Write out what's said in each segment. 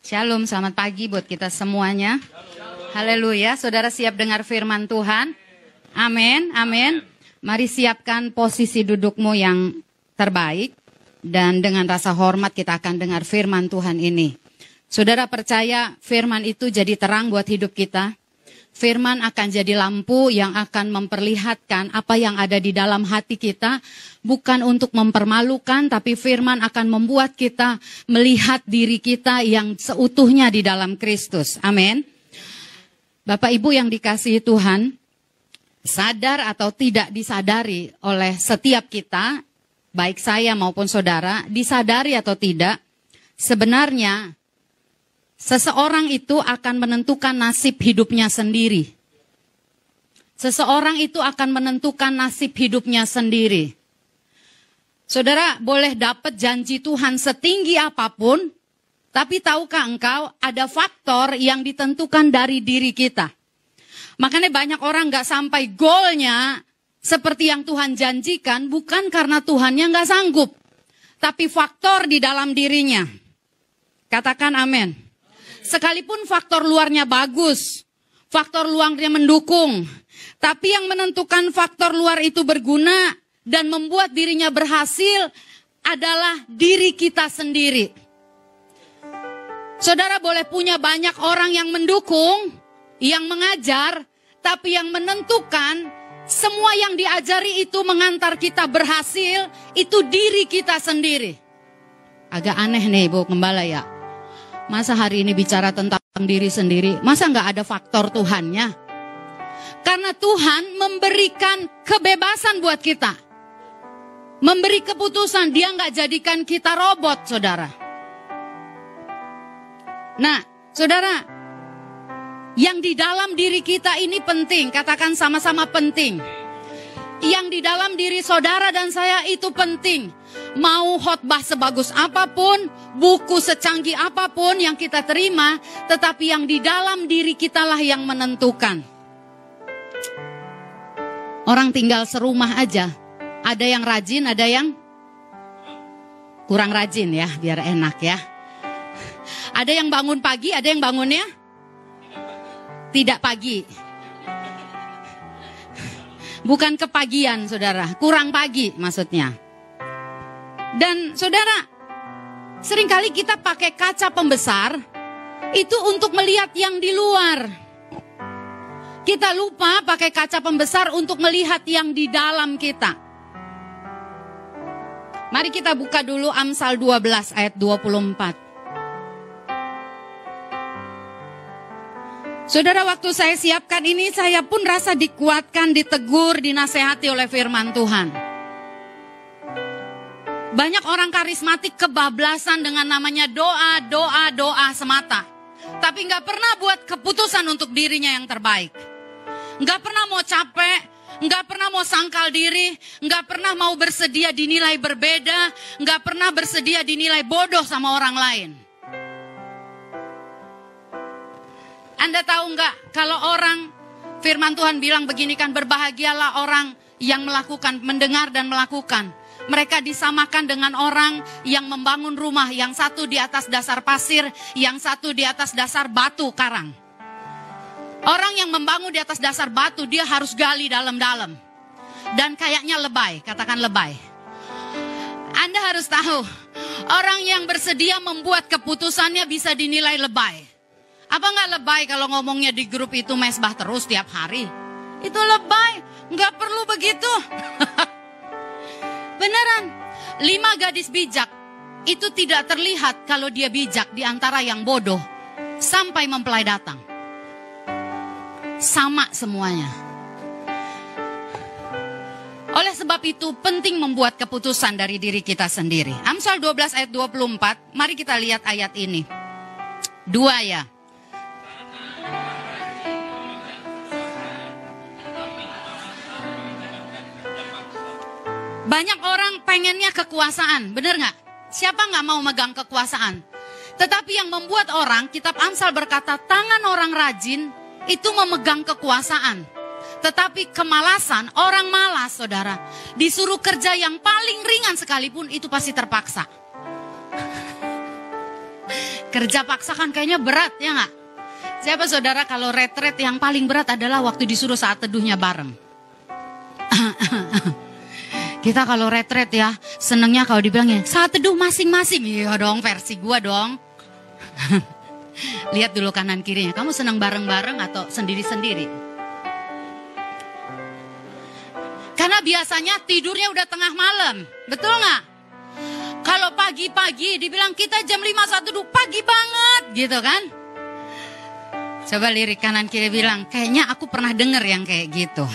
Shalom, selamat pagi buat kita semuanya. Haleluya, saudara siap dengar firman Tuhan? Amin, amin. Mari siapkan posisi dudukmu yang terbaik. Dan dengan rasa hormat kita akan dengar firman Tuhan ini. Saudara percaya firman itu jadi terang buat hidup kita? Firman akan jadi lampu yang akan memperlihatkan apa yang ada di dalam hati kita. Bukan untuk mempermalukan, tapi firman akan membuat kita melihat diri kita yang seutuhnya di dalam Kristus. Amin. Bapak Ibu yang dikasihi Tuhan, sadar atau tidak disadari oleh setiap kita, baik saya maupun saudara, disadari atau tidak, sebenarnya seseorang itu akan menentukan nasib hidupnya sendiri. Seseorang itu akan menentukan nasib hidupnya sendiri. Saudara boleh dapat janji Tuhan setinggi apapun, tapi tahukah engkau ada faktor yang ditentukan dari diri kita. Makanya banyak orang gak sampai goalnya seperti yang Tuhan janjikan, bukan karena Tuhannya gak sanggup, tapi faktor di dalam dirinya. Katakan amin. Sekalipun faktor luarnya bagus, faktor luarnya mendukung, tapi yang menentukan faktor luar itu berguna dan membuat dirinya berhasil adalah diri kita sendiri. Saudara boleh punya banyak orang yang mendukung, yang mengajar, tapi yang menentukan semua yang diajari itu mengantar kita berhasil, itu diri kita sendiri. Agak aneh nih Bu Gembala ya. Masa hari ini bicara tentang diri sendiri, masa nggak ada faktor Tuhannya? Karena Tuhan memberikan kebebasan buat kita. Memberi keputusan, dia nggak jadikan kita robot, saudara. Nah, saudara, yang di dalam diri kita ini penting, katakan sama-sama penting. Yang di dalam diri saudara dan saya itu penting. Mau khotbah sebagus apapun, buku secanggih apapun yang kita terima, tetapi yang di dalam diri kitalah yang menentukan. Orang tinggal serumah aja, ada yang rajin, ada yang kurang rajin ya, biar enak ya. Ada yang bangun pagi, ada yang bangunnya tidak pagi. Bukan kepagian saudara, kurang pagi maksudnya. Dan saudara, seringkali kita pakai kaca pembesar, itu untuk melihat yang di luar. Kita lupa pakai kaca pembesar untuk melihat yang di dalam kita. Mari kita buka dulu Amsal 12 ayat 24. Saudara, waktu saya siapkan ini, saya pun rasa dikuatkan, ditegur, dinasehati oleh firman Tuhan. Banyak orang karismatik kebablasan dengan namanya doa semata. Tapi gak pernah buat keputusan untuk dirinya yang terbaik. Gak pernah mau capek, gak pernah mau sangkal diri, gak pernah mau bersedia dinilai berbeda, gak pernah bersedia dinilai bodoh sama orang lain. Anda tahu nggak kalau orang, firman Tuhan bilang begini kan, berbahagialah orang yang melakukan, mendengar dan melakukan. Mereka disamakan dengan orang yang membangun rumah, yang satu di atas dasar pasir, yang satu di atas dasar batu karang. Orang yang membangun di atas dasar batu, dia harus gali dalam-dalam. Dan kayaknya lebay, katakan lebay. Anda harus tahu, orang yang bersedia membuat keputusannya bisa dinilai lebay. Apa nggak lebay kalau ngomongnya di grup itu mesbah terus tiap hari? Itu lebay, nggak perlu begitu. Beneran, 5 gadis bijak itu tidak terlihat kalau dia bijak di antara yang bodoh sampai mempelai datang. Sama semuanya. Oleh sebab itu penting membuat keputusan dari diri kita sendiri. Amsal 12 ayat 24, mari kita lihat ayat ini. 2 ya. Banyak orang pengennya kekuasaan, benar nggak? Siapa nggak mau megang kekuasaan? Tetapi yang membuat orang, kitab Amsal berkata, tangan orang rajin itu memegang kekuasaan. Tetapi kemalasan, orang malas saudara, disuruh kerja yang paling ringan sekalipun itu pasti terpaksa. Kerja paksa kan kayaknya berat, ya nggak? Siapa saudara kalau retret yang paling berat adalah waktu disuruh saat teduhnya bareng. Kita kalau retret ya, senengnya kalau dibilangnya saat teduh masing-masing. Iya dong, versi gua dong. Lihat dulu kanan kirinya, kamu senang bareng-bareng atau sendiri-sendiri? Karena biasanya tidurnya udah tengah malam, betul nggak? Kalau pagi-pagi dibilang kita jam 5 saat teduh, pagi banget gitu kan? Coba lirik kanan kiri bilang, kayaknya aku pernah denger yang kayak gitu.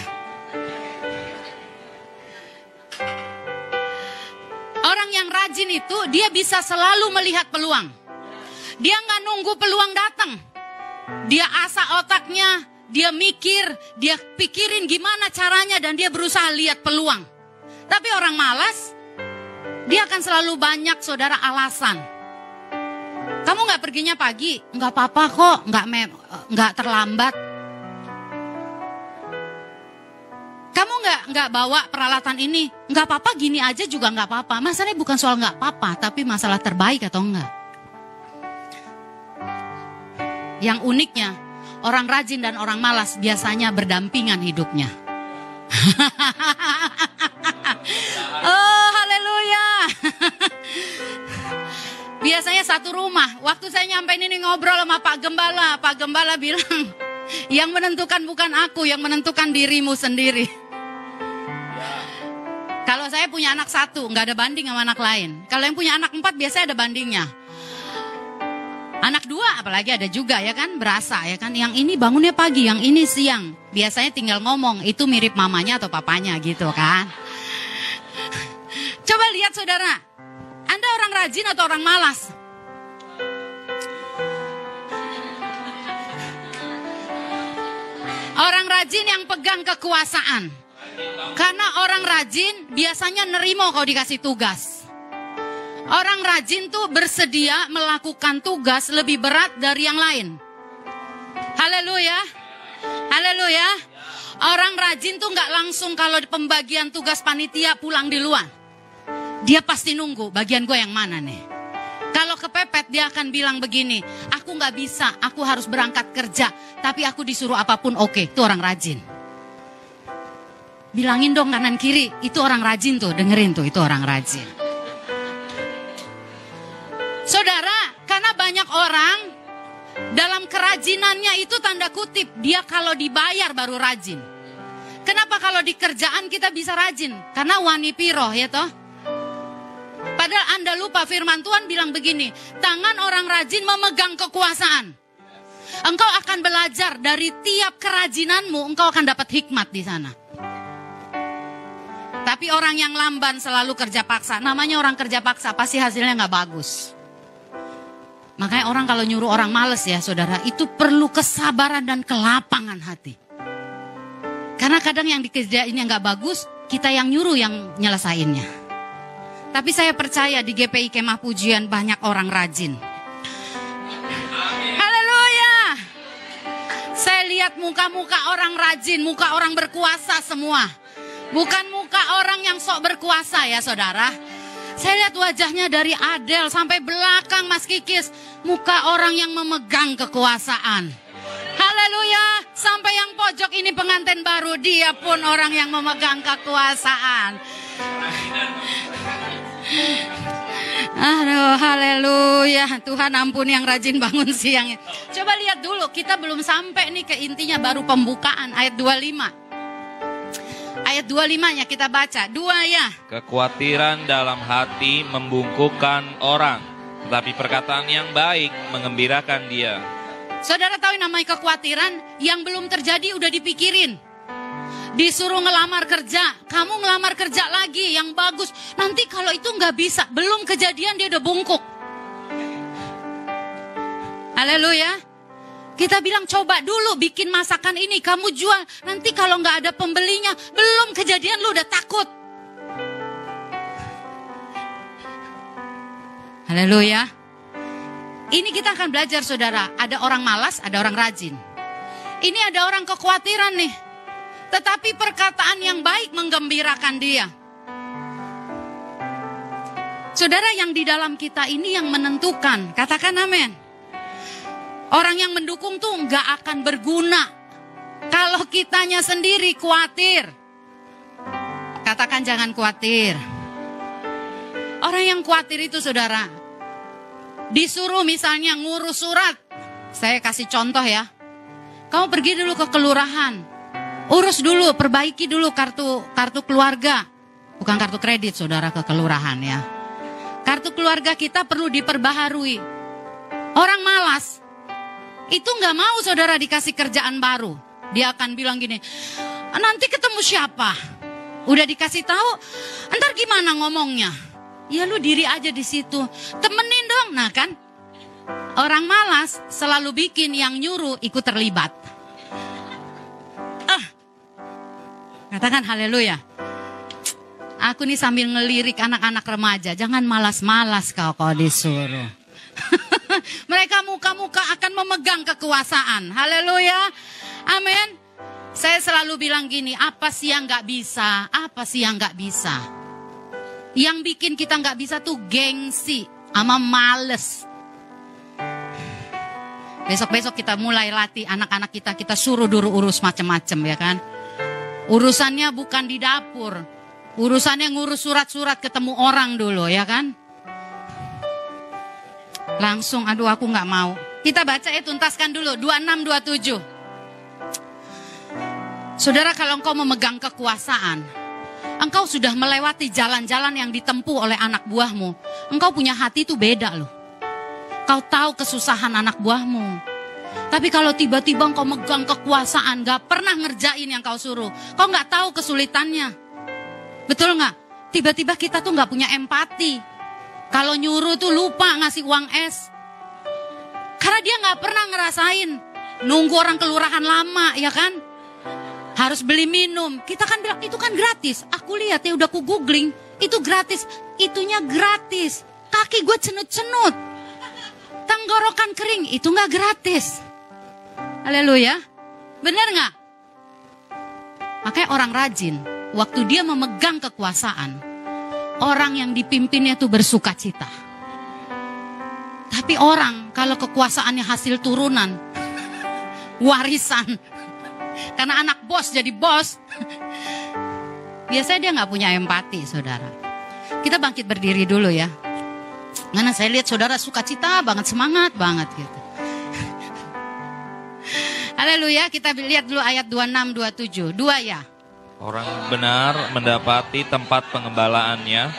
Orang yang rajin itu dia bisa selalu melihat peluang. Dia nggak nunggu peluang datang. Dia asah otaknya, dia mikir, dia pikirin gimana caranya dan dia berusaha lihat peluang. Tapi orang malas, dia akan selalu banyak saudara alasan. Kamu nggak perginya pagi, nggak apa-apa kok, nggak terlambat. Kamu nggak bawa peralatan ini, nggak apa-apa, gini aja juga nggak apa-apa. Masalahnya bukan soal nggak apa-apa, tapi masalah terbaik atau enggak. Yang uniknya, orang rajin dan orang malas biasanya berdampingan hidupnya. Oh, haleluya. Biasanya satu rumah. Waktu saya nyampein ini ngobrol sama Pak Gembala bilang, yang menentukan bukan aku, yang menentukan dirimu sendiri. Kalau saya punya anak satu, nggak ada banding sama anak lain. Kalau yang punya anak 4 biasanya ada bandingnya. Anak 2 apalagi ada juga ya kan, berasa ya kan. Yang ini bangunnya pagi, yang ini siang. Biasanya tinggal ngomong, itu mirip mamanya atau papanya gitu kan. Coba lihat saudara, Anda orang rajin atau orang malas? Orang rajin yang pegang kekuasaan. Karena orang rajin biasanya nerimo kalau dikasih tugas. Orang rajin tuh bersedia melakukan tugas lebih berat dari yang lain. Haleluya. Haleluya. Orang rajin tuh gak langsung kalau pembagian tugas panitia pulang di luar. Dia pasti nunggu bagian gue yang mana nih. Kalau kepepet dia akan bilang begini, aku gak bisa, aku harus berangkat kerja. Tapi aku disuruh apapun oke, itu orang rajin. Bilangin dong kanan kiri, itu orang rajin tuh, dengerin tuh, itu orang rajin. Saudara, karena banyak orang dalam kerajinannya itu tanda kutip, dia kalau dibayar baru rajin. Kenapa kalau di kerjaan kita bisa rajin? Karena wani piroh ya toh. Padahal Anda lupa firman Tuhan bilang begini, tangan orang rajin memegang kekuasaan. Engkau akan belajar dari tiap kerajinanmu, engkau akan dapat hikmat di sana. Tapi orang yang lamban selalu kerja paksa, namanya orang kerja paksa pasti hasilnya gak bagus. Makanya orang kalau nyuruh orang males ya saudara, itu perlu kesabaran dan kelapangan hati. Karena kadang yang dikerjainnya gak bagus, kita yang nyuruh yang nyelesainnya. Tapi saya percaya di GPI Kemah Pujian banyak orang rajin. Haleluya. Saya lihat muka-muka orang rajin, muka orang berkuasa semua. Bukan muka orang yang sok berkuasa ya saudara. Saya lihat wajahnya dari Adel sampai belakang Mas Kikis. Muka orang yang memegang kekuasaan. Haleluya. Sampai yang pojok ini pengantin baru, dia pun orang yang memegang kekuasaan. Aduh, haleluya. Tuhan ampun yang rajin bangun siang. Coba lihat dulu, kita belum sampai nih ke intinya, baru pembukaan ayat 25. Ayat 25-nya kita baca. 2 ya. Kekhawatiran dalam hati membungkukkan orang, tetapi perkataan yang baik mengembirakan dia. Saudara tahu namanya kekhawatiran, yang belum terjadi udah dipikirin. Disuruh ngelamar kerja, kamu ngelamar kerja lagi yang bagus. Nanti kalau itu nggak bisa, belum kejadian dia udah bungkuk. Haleluya. Kita bilang coba dulu bikin masakan ini, kamu jual. Nanti kalau nggak ada pembelinya, belum kejadian lu udah takut. Haleluya. Ini kita akan belajar saudara, ada orang malas, ada orang rajin. Ini ada orang kekhawatiran nih. Tetapi perkataan yang baik menggembirakan dia. Saudara, yang di dalam kita ini yang menentukan. Katakan amin. Orang yang mendukung tuh nggak akan berguna kalau kitanya sendiri khawatir. Katakan jangan khawatir. Orang yang khawatir itu saudara, disuruh misalnya ngurus surat. Saya kasih contoh ya. Kamu pergi dulu ke kelurahan, urus dulu, perbaiki dulu kartu keluarga. Bukan kartu kredit saudara, ke kelurahan ya. Kartu keluarga kita perlu diperbaharui. Orang malas, itu nggak mau saudara dikasih kerjaan baru. Dia akan bilang gini, nanti ketemu siapa? Udah dikasih tahu, ntar gimana ngomongnya? Ya lu diri aja di situ, temenin dong. Nah kan, orang malas selalu bikin yang nyuruh ikut terlibat. Katakan haleluya. Aku nih sambil ngelirik anak-anak remaja, jangan malas-malas kau disuruh. Mereka muka-muka akan memegang kekuasaan. Haleluya. Amin. Saya selalu bilang gini, apa sih yang gak bisa? Apa sih yang gak bisa? Yang bikin kita gak bisa tuh gengsi sama males. Besok-besok kita mulai latih anak-anak kita suruh dulu urus macam-macam ya kan. Urusannya bukan di dapur. Urusannya ngurus surat-surat ketemu orang dulu ya kan. Langsung aduh aku gak mau. Kita baca tuntaskan dulu 26-27. Saudara, kalau engkau memegang kekuasaan, engkau sudah melewati jalan-jalan yang ditempuh oleh anak buahmu. Engkau punya hati itu beda loh. Kau tahu kesusahan anak buahmu. Tapi kalau tiba-tiba engkau megang kekuasaan, gak pernah ngerjain yang kau suruh, kau gak tahu kesulitannya. Betul gak? Tiba-tiba kita tuh gak punya empati. Kalau nyuruh tuh lupa ngasih uang es. Karena dia gak pernah ngerasain nunggu orang kelurahan lama ya kan. Harus beli minum. Kita kan bilang itu kan gratis. Aku lihat ya udah aku googling. Itu gratis. Itunya gratis. Kaki gue cenut-cenut. Tenggorokan kering. Itu gak gratis. Haleluya. Bener gak? Makanya orang rajin. Waktu dia memegang kekuasaan. Orang yang dipimpinnya tuh bersuka cita. Tapi orang kalau kekuasaannya hasil turunan. Warisan. Karena anak bos jadi bos. Biasanya dia gak punya empati saudara. Kita bangkit berdiri dulu ya. Karena saya lihat saudara sukacita banget, semangat banget gitu. Haleluya, kita lihat dulu ayat 26-27. 2 ya. Orang benar mendapati tempat pengembalaannya,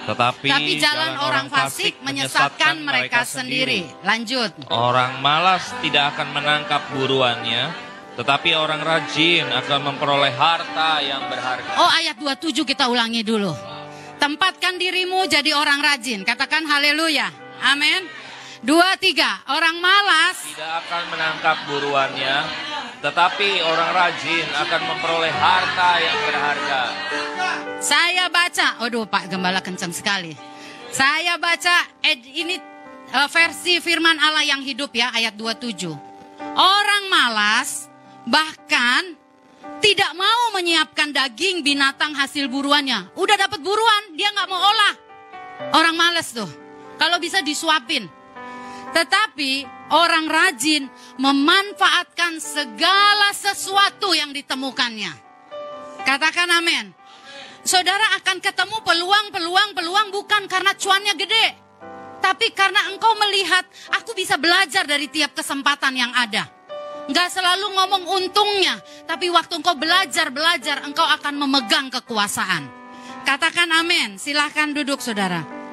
tetapi jalan orang fasik menyesatkan mereka sendiri. Lanjut. Orang malas tidak akan menangkap buruannya, tetapi orang rajin akan memperoleh harta yang berharga. Oh, ayat 27 kita ulangi dulu. Tempatkan dirimu jadi orang rajin. Katakan haleluya. Amin. 2, 3. Orang malas tidak akan menangkap buruannya, tetapi orang rajin akan memperoleh harta yang berharga. Saya baca, aduh Pak Gembala kencang sekali. Saya baca ini versi firman Allah yang hidup ya, ayat 27. Orang malas bahkan tidak mau menyiapkan daging binatang hasil buruannya. Udah dapat buruan, dia gak mau olah. Orang malas tuh, kalau bisa disuapin. Tetapi orang rajin memanfaatkan segala sesuatu yang ditemukannya. Katakan amin. Saudara akan ketemu peluang bukan karena cuannya gede. Tapi karena engkau melihat, aku bisa belajar dari tiap kesempatan yang ada. Gak selalu ngomong untungnya. Tapi waktu engkau belajar, engkau akan memegang kekuasaan. Katakan amin. Silahkan duduk saudara.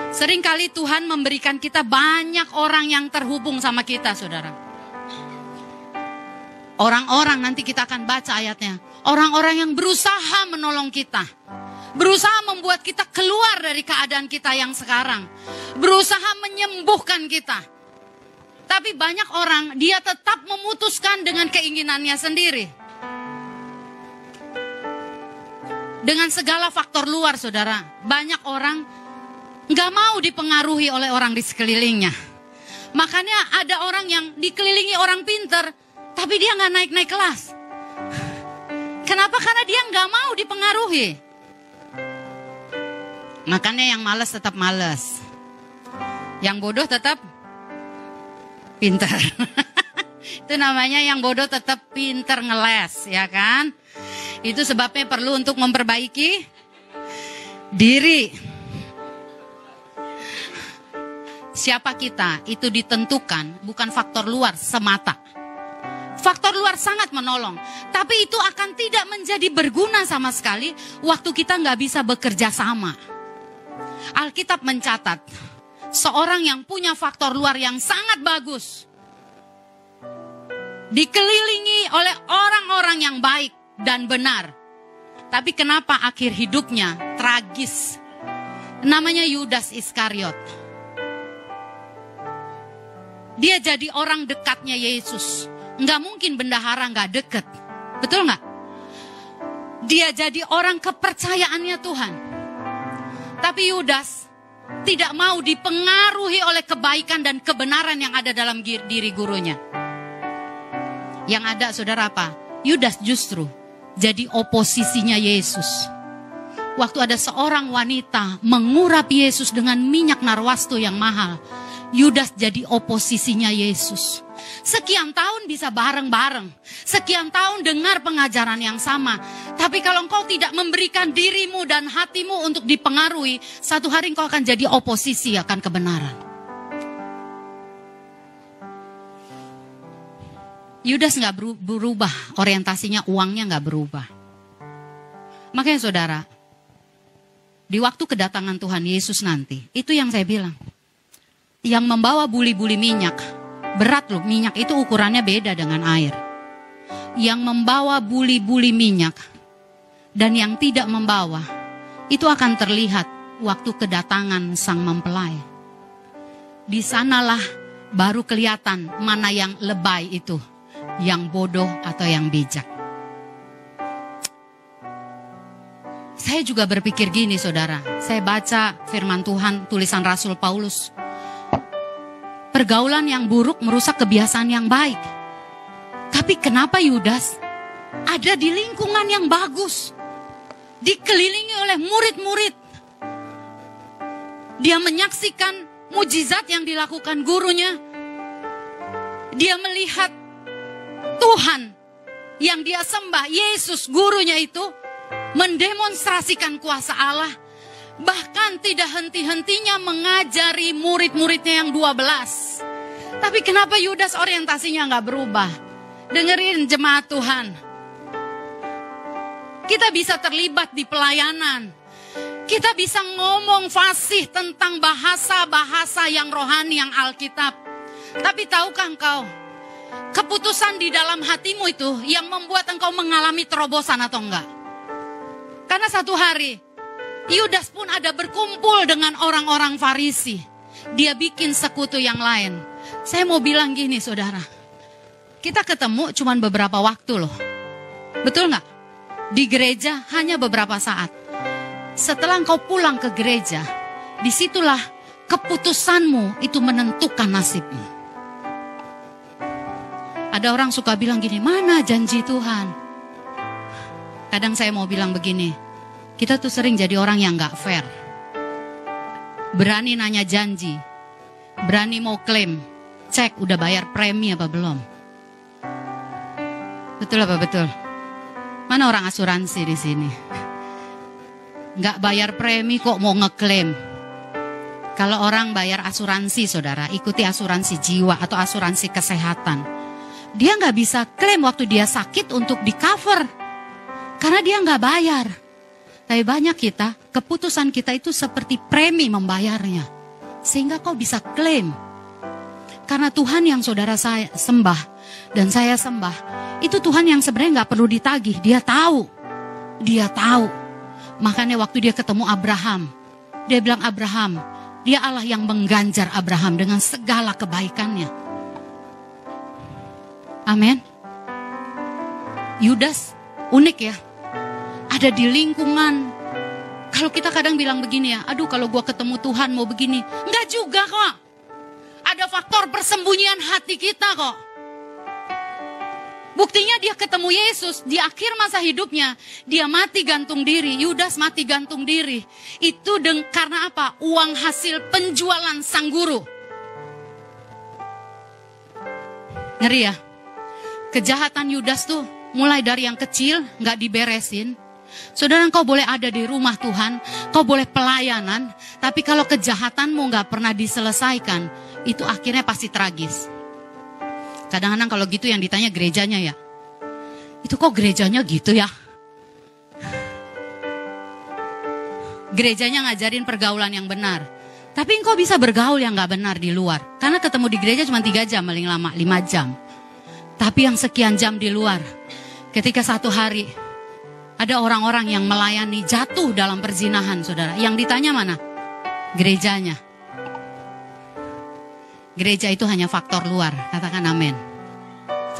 Seringkali Tuhan memberikan kita banyak orang yang terhubung sama kita, saudara. Orang-orang, nanti kita akan baca ayatnya. Orang-orang yang berusaha menolong kita. Berusaha membuat kita keluar dari keadaan kita yang sekarang. Berusaha menyembuhkan kita. Tapi banyak orang, dia tetap memutuskan dengan keinginannya sendiri. Dengan segala faktor luar, saudara. Banyak orang gak mau dipengaruhi oleh orang di sekelilingnya. Makanya ada orang yang dikelilingi orang pinter, tapi dia gak naik-naik kelas. Kenapa? Karena dia gak mau dipengaruhi. Makanya yang malas tetap malas. Yang bodoh tetap pintar. Itu namanya yang bodoh tetap pintar ngeles, ya kan? Itu sebabnya perlu untuk memperbaiki diri. Siapa kita itu ditentukan bukan faktor luar semata. Faktor luar sangat menolong, tapi itu akan tidak menjadi berguna sama sekali waktu kita nggak bisa bekerja sama. Alkitab mencatat, seorang yang punya faktor luar yang sangat bagus, dikelilingi oleh orang-orang yang baik dan benar. Tapi kenapa akhir hidupnya tragis? Namanya Yudas Iskariot. Dia jadi orang dekatnya Yesus. Nggak mungkin bendahara nggak deket. Betul nggak? Dia jadi orang kepercayaannya Tuhan. Tapi Yudas tidak mau dipengaruhi oleh kebaikan dan kebenaran yang ada dalam diri gurunya. Yang ada saudara apa? Yudas justru jadi oposisinya Yesus. Waktu ada seorang wanita mengurap Yesus dengan minyak narwastu yang mahal, Yudas jadi oposisinya Yesus. Sekian tahun bisa bareng-bareng. Sekian tahun dengar pengajaran yang sama. Tapi kalau engkau tidak memberikan dirimu dan hatimu untuk dipengaruhi, satu hari engkau akan jadi oposisi akan kebenaran. Yudas gak berubah, orientasinya uangnya gak berubah. Makanya saudara, di waktu kedatangan Tuhan Yesus nanti, itu yang saya bilang. Yang membawa buli-buli minyak, berat loh, minyak itu ukurannya beda dengan air. Yang membawa buli-buli minyak dan yang tidak membawa, itu akan terlihat waktu kedatangan sang mempelai. Di sanalah baru kelihatan mana yang lebay itu, yang bodoh atau yang bijak. Saya juga berpikir gini saudara, saya baca firman Tuhan, tulisan Rasul Paulus. Pergaulan yang buruk merusak kebiasaan yang baik. Tapi kenapa Yudas ada di lingkungan yang bagus? Dikelilingi oleh murid-murid. Dia menyaksikan mujizat yang dilakukan gurunya. Dia melihat Tuhan yang dia sembah, Yesus gurunya itu, mendemonstrasikan kuasa Allah. Bahkan tidak henti-hentinya mengajari murid-muridnya yang 12. Tapi kenapa Yudas orientasinya gak berubah? Dengerin jemaat Tuhan. Kita bisa terlibat di pelayanan. Kita bisa ngomong fasih tentang bahasa-bahasa yang rohani, yang Alkitab. Tapi tahukah engkau, keputusan di dalam hatimu itu yang membuat engkau mengalami terobosan atau enggak? Karena satu hari Yudas pun ada berkumpul dengan orang-orang Farisi. Dia bikin sekutu yang lain. Saya mau bilang gini saudara. Kita ketemu cuma beberapa waktu loh. Betul gak? Di gereja hanya beberapa saat. Setelah engkau pulang ke gereja, disitulah keputusanmu itu menentukan nasibmu. Ada orang suka bilang gini, mana janji Tuhan? Kadang saya mau bilang begini. Kita tuh sering jadi orang yang gak fair. Berani nanya janji. Berani mau klaim. Cek udah bayar premi apa belum. Betul apa betul? Mana orang asuransi di sini? Gak bayar premi kok mau ngeklaim. Kalau orang bayar asuransi saudara, ikuti asuransi jiwa atau asuransi kesehatan. Dia gak bisa klaim waktu dia sakit untuk di cover. Karena dia gak bayar. Tapi banyak kita, keputusan kita itu seperti premi membayarnya. Sehingga kau bisa klaim. Karena Tuhan yang saudara saya sembah dan saya sembah, itu Tuhan yang sebenarnya gak perlu ditagih. Dia tahu. Dia tahu. Makanya waktu dia ketemu Abraham, dia bilang Abraham, dia Allah yang mengganjar Abraham dengan segala kebaikannya. Amin. Yudas unik ya. Ada di lingkungan. Kalau kita kadang bilang begini ya, aduh kalau gua ketemu Tuhan mau begini. Enggak juga kok. Ada faktor persembunyian hati kita kok. Buktinya dia ketemu Yesus di akhir masa hidupnya. Dia mati gantung diri. Yudas mati gantung diri. Itu karena apa? Uang hasil penjualan sang guru. Ngeri ya? Kejahatan Yudas tuh mulai dari yang kecil gak diberesin. Saudara, kau boleh ada di rumah Tuhan. Kau boleh pelayanan. Tapi kalau kejahatanmu gak pernah diselesaikan, itu akhirnya pasti tragis. Kadang-kadang kalau gitu yang ditanya gerejanya ya. Itu kok gerejanya gitu ya? Gerejanya ngajarin pergaulan yang benar. Tapi engkau bisa bergaul yang gak benar di luar. Karena ketemu di gereja cuma 3 jam, paling lama 5 jam. Tapi yang sekian jam di luar. Ketika satu hari ada orang-orang yang melayani jatuh dalam perzinahan, saudara. Yang ditanya mana? Gerejanya. Gereja itu hanya faktor luar, katakan amin.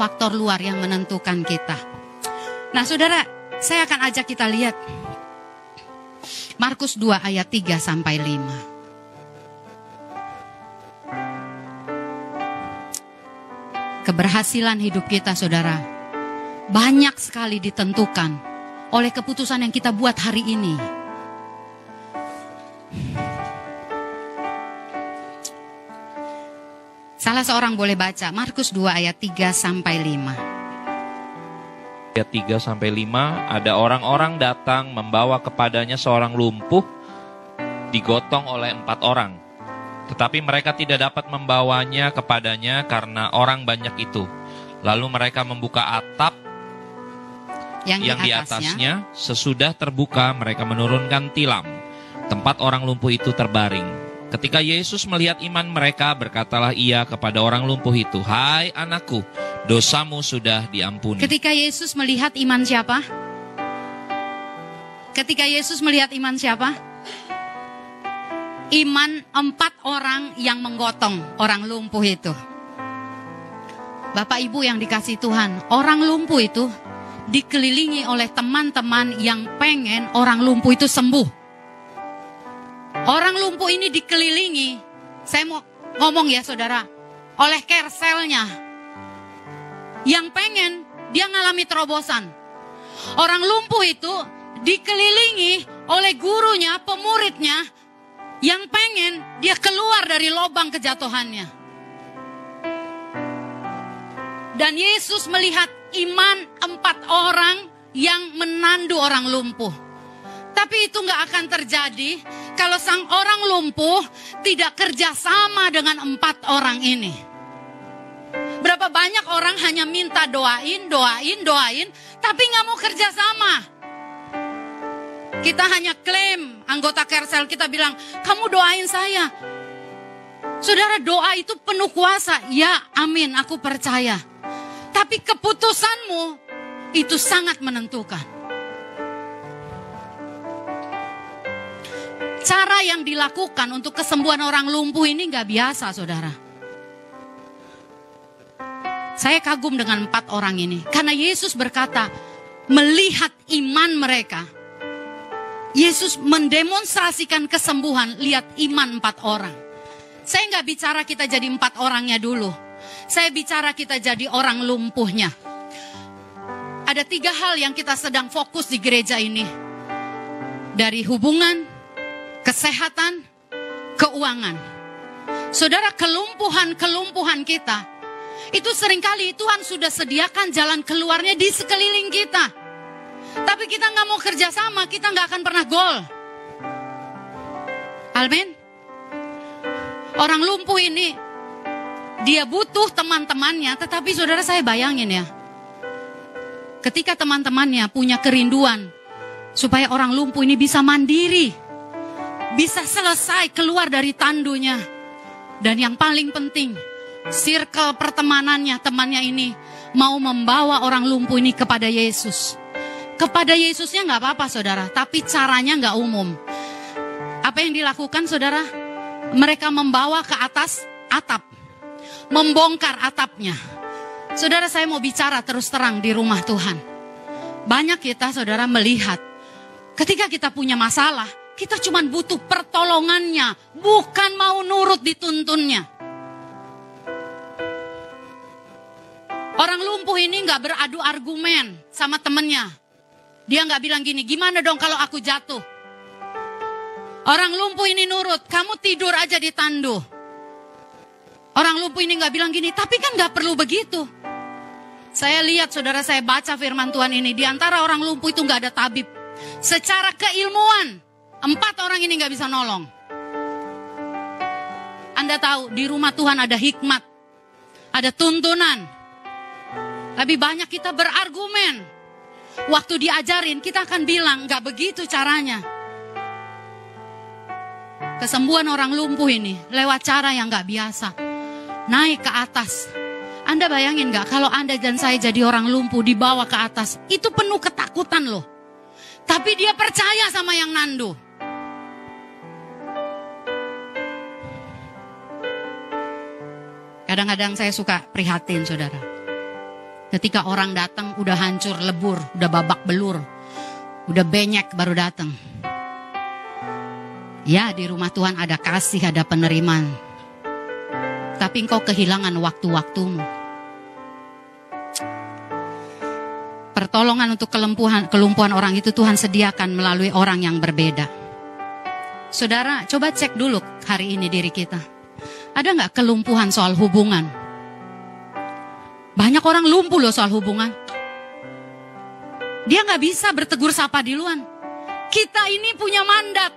Faktor luar yang menentukan kita. Nah saudara, saya akan ajak kita lihat Markus 2 ayat 3 sampai 5. Keberhasilan hidup kita saudara, banyak sekali ditentukan oleh keputusan yang kita buat hari ini. Salah seorang boleh baca Markus 2 ayat 3 sampai 5. Ayat 3 sampai 5, ada orang-orang datang membawa kepadanya seorang lumpuh digotong oleh 4 orang. Tetapi mereka tidak dapat membawanya kepadanya karena orang banyak itu. Lalu mereka membuka atap yang di atasnya. Sesudah terbuka mereka menurunkan tilam. Tempat orang lumpuh itu terbaring. Ketika Yesus melihat iman mereka, berkatalah ia kepada orang lumpuh itu, "Hai anakku, dosamu sudah diampuni." Ketika Yesus melihat iman siapa? Ketika Yesus melihat iman siapa? Iman 4 orang yang menggotong orang lumpuh itu. Bapak Ibu yang dikasih Tuhan, orang lumpuh itu dikelilingi oleh teman-teman yang pengen orang lumpuh itu sembuh. Orang lumpuh ini dikelilingi, saya mau ngomong ya saudara, oleh kerselnya. Yang pengen dia ngalami terobosan. Orang lumpuh itu dikelilingi oleh gurunya, pemuridnya, yang pengen dia keluar dari lubang kejatuhannya. Dan Yesus melihat iman 4 orang yang menandu orang lumpuh. Tapi itu gak akan terjadi kalau sang orang lumpuh tidak kerjasama dengan 4 orang ini. Berapa banyak orang hanya minta doain, tapi gak mau kerjasama. Kita hanya klaim, anggota Kersel kita bilang, kamu doain saya. Saudara, doa itu penuh kuasa. Ya, amin, aku percaya. Tapi keputusanmu itu sangat menentukan. Cara yang dilakukan untuk kesembuhan orang lumpuh ini gak biasa, saudara. Saya kagum dengan 4 orang ini. Karena Yesus berkata, melihat iman mereka. Yesus mendemonstrasikan kesembuhan, lihat iman 4 orang. Saya gak bicara kita jadi 4 orangnya dulu. Saya bicara kita jadi orang lumpuhnya. Ada 3 hal yang kita sedang fokus di gereja ini. Dari hubungan, kesehatan, keuangan. Saudara, kelumpuhan kita, itu seringkali Tuhan sudah sediakan jalan keluarnya di sekeliling kita. Tapi kita gak mau kerjasama, kita gak akan pernah gol. Amin. Orang lumpuh ini, dia butuh teman-temannya, tetapi saudara saya bayangin ya. Ketika teman-temannya punya kerinduan, supaya orang lumpuh ini bisa mandiri, bisa selesai keluar dari tandunya. Dan yang paling penting, circle pertemanannya, temannya ini mau membawa orang lumpuh ini kepada Yesus. Kepada Yesusnya gak apa-apa saudara, tapi caranya gak umum. Apa yang dilakukan saudara? Mereka membawa ke atas atap, membongkar atapnya. Saudara, saya mau bicara terus terang di rumah Tuhan. Banyak kita saudara melihat, ketika kita punya masalah, kita cuma butuh pertolongannya, bukan mau nurut dituntunnya. Orang lumpuh lumpuh ini nggak beradu argumen sama temennya. Dia nggak bilang gini, gimana dong kalau aku jatuh? Orang lumpuh ini nurut, kamu tidur aja di tandu. Orang lumpuh ini nggak bilang gini, tapi kan nggak perlu begitu. Saya lihat, saudara, saya baca firman Tuhan ini, di antara orang lumpuh itu nggak ada tabib. Secara keilmuan, 4 orang ini nggak bisa nolong. Anda tahu, di rumah Tuhan ada hikmat, ada tuntunan. Lebih banyak kita berargumen. Waktu diajarin, kita akan bilang, nggak begitu caranya. Kesembuhan orang lumpuh ini lewat cara yang gak biasa. Naik ke atas. Anda bayangin gak kalau Anda dan saya jadi orang lumpuh dibawa ke atas. Itu penuh ketakutan loh. Tapi dia percaya sama yang nandu. Kadang-kadang saya suka prihatin, saudara. Ketika orang datang udah hancur lebur, udah babak belur, udah benyek baru datang. Ya, di rumah Tuhan ada kasih, ada penerimaan. Tapi engkau kehilangan waktu-waktumu. Pertolongan untuk kelumpuhan orang itu Tuhan sediakan melalui orang yang berbeda. Saudara, coba cek dulu hari ini diri kita. Ada nggak kelumpuhan soal hubungan? Banyak orang lumpuh loh soal hubungan. Dia nggak bisa bertegur sapa di luar. Kita ini punya mandat.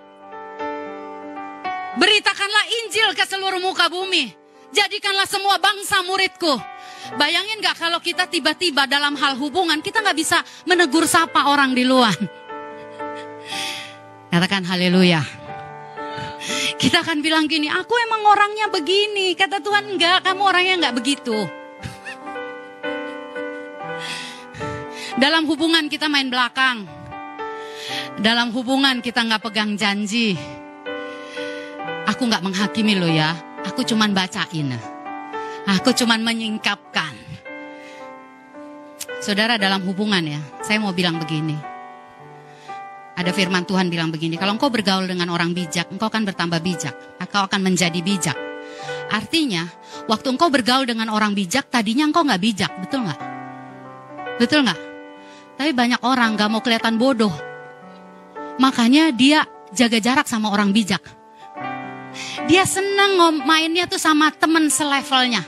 Beritakanlah Injil ke seluruh muka bumi. Jadikanlah semua bangsa muridku. Bayangin gak kalau kita tiba-tiba dalam hal hubungan, kita gak bisa menegur sapa orang di luar. Katakan haleluya. Kita akan bilang gini, aku emang orangnya begini. Kata Tuhan, enggak, kamu orangnya enggak begitu. Dalam hubungan kita main belakang. Dalam hubungan kita gak pegang janji. Aku gak menghakimi lo ya, aku cuman bacain. Aku cuman menyingkapkan. Saudara, dalam hubungan ya, saya mau bilang begini. Ada firman Tuhan bilang begini, kalau engkau bergaul dengan orang bijak, engkau akan bertambah bijak. Engkau akan menjadi bijak. Artinya, waktu engkau bergaul dengan orang bijak, tadinya engkau gak bijak, betul gak? Betul gak? Tapi banyak orang gak mau kelihatan bodoh. Makanya dia jaga jarak sama orang bijak. Dia senang mainnya tuh sama teman selevelnya.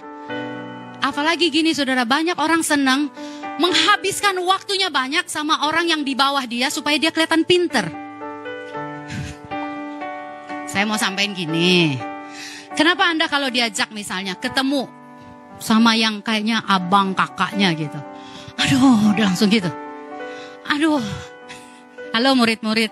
Apalagi gini saudara, banyak orang senang menghabiskan waktunya banyak sama orang yang di bawah dia supaya dia kelihatan pinter. Saya mau sampaikan gini. Kenapa Anda kalau diajak misalnya ketemu sama yang kayaknya abang kakaknya gitu. Aduh, udah langsung gitu. Aduh, halo murid-murid.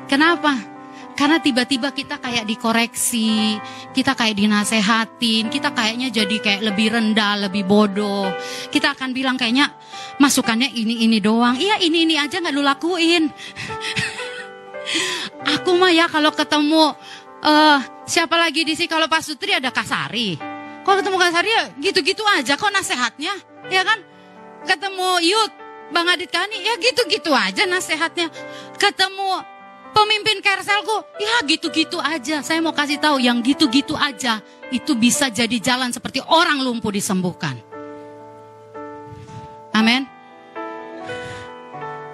Kenapa? Karena tiba-tiba kita kayak dikoreksi, kita kayak dinasehatin, kita kayaknya jadi kayak lebih rendah, lebih bodoh. Kita akan bilang kayaknya masukannya ini doang. Iya ini aja gak lu lakuin. Aku mah ya kalau ketemu, siapa lagi di sini, kalau Pak Sutri ada Kasari. Kalau ketemu Kasari ya gitu-gitu aja kok nasehatnya, ya kan? Ketemu Yud, Bang Adit Kani, ya gitu-gitu aja nasehatnya. Ketemu pemimpin Kerselku, ya gitu-gitu aja. Saya mau kasih tahu yang gitu-gitu aja itu bisa jadi jalan seperti orang lumpuh disembuhkan. Amin.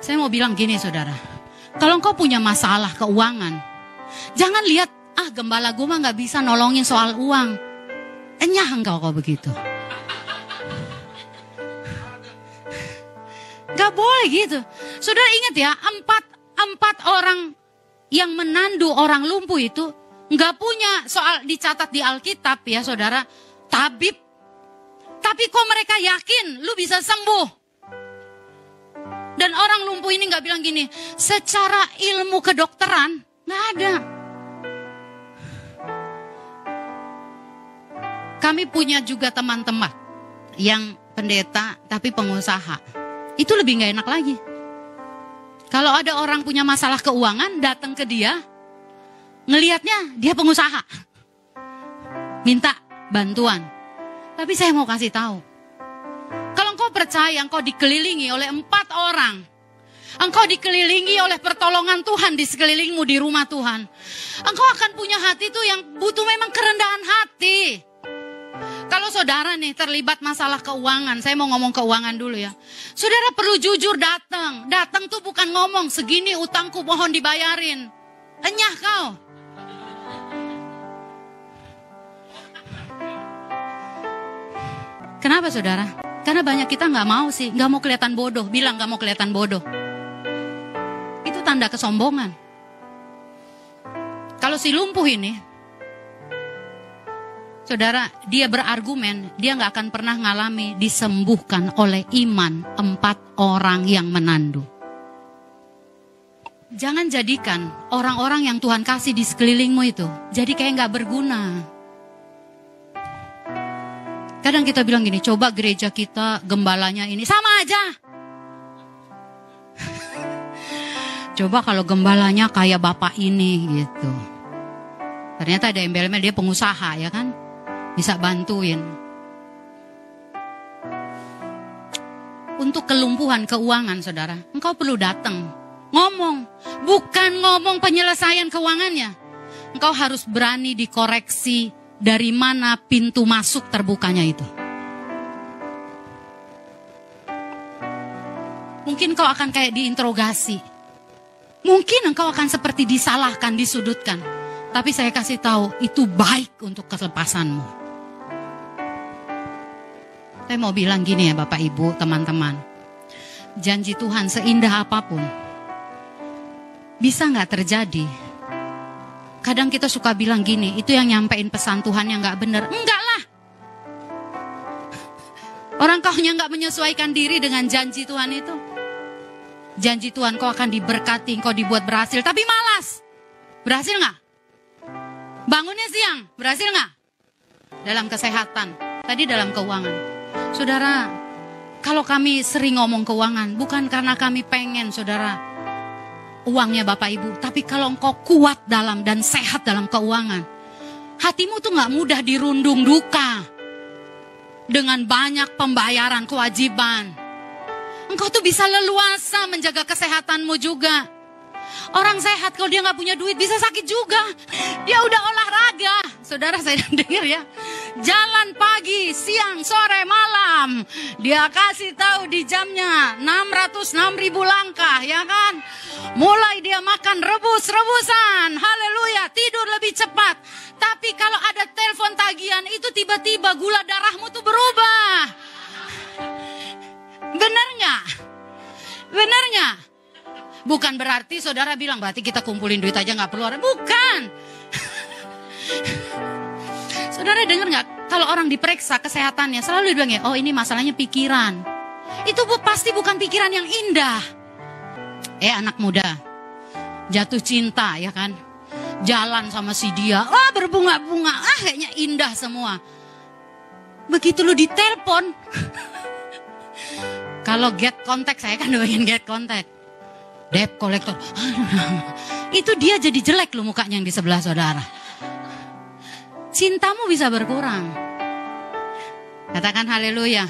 Saya mau bilang gini saudara, kalau engkau punya masalah keuangan, jangan lihat, gembala gue mah gak bisa nolongin soal uang. Enyah engkau kok begitu. Gak boleh gitu. Saudara ingat ya, empat orang yang menandu orang lumpuh itu nggak punya soal dicatat di Alkitab ya saudara, tabib. Tapi kok mereka yakin lu bisa sembuh. Dan orang lumpuh ini nggak bilang gini, secara ilmu kedokteran nggak ada. Kami punya juga teman-teman yang pendeta tapi pengusaha. Itu lebih nggak enak lagi. Kalau ada orang punya masalah keuangan, datang ke dia, ngelihatnya dia pengusaha, minta bantuan. Tapi saya mau kasih tahu, kalau engkau percaya, engkau dikelilingi oleh 4 orang, engkau dikelilingi oleh pertolongan Tuhan di sekelilingmu di rumah Tuhan, engkau akan punya hati itu yang butuh memang kerendahan hati. Kalau saudara nih terlibat masalah keuangan, saya mau ngomong keuangan dulu ya. Saudara perlu jujur datang. Datang tuh bukan ngomong, segini utangku mohon dibayarin. Enyah kau. Kenapa saudara? Karena banyak kita nggak mau sih, nggak mau kelihatan bodoh. Bilang nggak mau kelihatan bodoh. Itu tanda kesombongan. Kalau si lumpuh ini, saudara, dia berargumen, dia nggak akan pernah ngalami disembuhkan oleh iman 4 orang yang menandu. Jangan jadikan orang-orang yang Tuhan kasih di sekelilingmu itu jadi kayak nggak berguna. Kadang kita bilang gini, coba gereja kita gembalanya ini sama aja. Coba kalau gembalanya kayak bapak ini gitu. Ternyata ada embel-embel dia pengusaha ya kan. Bisa bantuin. Untuk kelumpuhan keuangan saudara, engkau perlu datang. Ngomong, bukan ngomong penyelesaian keuangannya. Engkau harus berani dikoreksi dari mana pintu masuk terbukanya itu. Mungkin kau akan kayak diinterogasi. Mungkin engkau akan seperti disalahkan, disudutkan. Tapi saya kasih tahu, itu baik untuk kelepasanmu. Saya mau bilang gini ya Bapak Ibu, teman-teman. Janji Tuhan seindah apapun, bisa gak terjadi? Kadang kita suka bilang gini, itu yang nyampein pesan Tuhan yang gak benar. Enggak lah. Orang kau yang gak menyesuaikan diri dengan janji Tuhan itu. Janji Tuhan kau akan diberkati, kau dibuat berhasil. Tapi malas. Berhasil gak? Bangunnya siang, berhasil gak? Dalam kesehatan, tadi dalam keuangan. Saudara, kalau kami sering ngomong keuangan, bukan karena kami pengen saudara uangnya Bapak Ibu. Tapi kalau engkau kuat dalam dan sehat dalam keuangan, hatimu tuh gak mudah dirundung duka. Dengan banyak pembayaran kewajiban. Engkau tuh bisa leluasa menjaga kesehatanmu juga. Orang sehat kalau dia gak punya duit bisa sakit juga. Dia udah olahraga. Saudara saya dengar ya. Jalan pagi, siang, sore, malam. Dia kasih tahu di jamnya 606.000 langkah ya kan. Mulai dia makan rebus-rebusan. Haleluya, tidur lebih cepat. Tapi kalau ada telepon tagihan itu tiba-tiba gula darahmu tuh berubah. Benar nggak? Benar nggak? Bukan berarti saudara bilang berarti kita kumpulin duit aja nggak perlu orang. Bukan. Saudara dengar nggak? Kalau orang diperiksa kesehatannya selalu dibilang ya, oh ini masalahnya pikiran. Itu pasti bukan pikiran yang indah. Anak muda jatuh cinta ya kan? Jalan sama si dia, berbunga-bunga, kayaknya indah semua. Begitu lu ditelepon. Kalau get contact, saya kan doain get contact. Debt collector. Itu dia jadi jelek lu mukanya yang di sebelah saudara. Cintamu bisa berkurang. Katakan haleluya.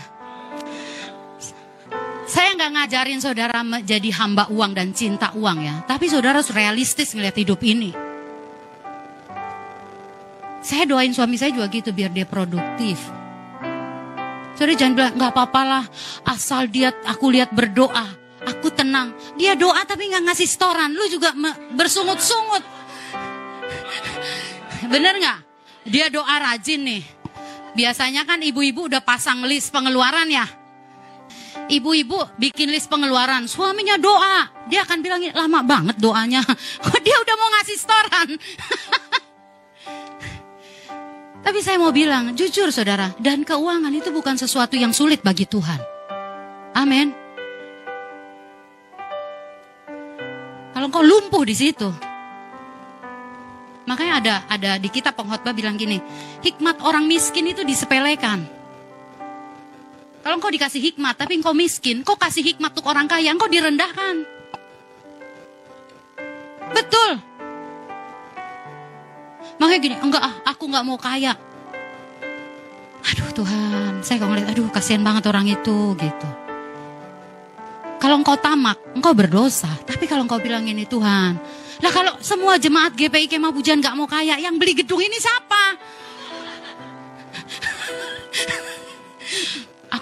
Saya nggak ngajarin saudara menjadi hamba uang dan cinta uang ya. Tapi saudara harus realistis ngeliat hidup ini. Saya doain suami saya juga gitu biar dia produktif. Saudara jangan bilang nggak apa-apa lah, asal aku lihat berdoa, aku tenang. Dia doa tapi nggak ngasih setoran, lu juga bersungut-sungut. Bener nggak? Dia doa rajin nih. Biasanya kan ibu-ibu udah pasang list pengeluaran ya. Ibu-ibu bikin list pengeluaran, suaminya doa. Dia akan bilang lama banget doanya. Kok dia udah mau ngasih setoran? Tapi saya mau bilang, jujur saudara, dan keuangan itu bukan sesuatu yang sulit bagi Tuhan. Amin. Kalau kau lumpuh di situ. Makanya ada di kitab pengkhotbah bilang gini, hikmat orang miskin itu disepelekan. Kalau kau dikasih hikmat, tapi kau miskin, kau kasih hikmat untuk orang kaya, kau direndahkan. Betul. Makanya gini, aku nggak mau kaya. Aduh Tuhan, saya kalau ngeliat, aduh kasihan banget orang itu gitu. Kalau engkau tamak, engkau berdosa. Tapi kalau engkau bilang ini Tuhan, lah kalau semua jemaat GPI Kemah Pujian nggak mau kaya, yang beli gedung ini siapa?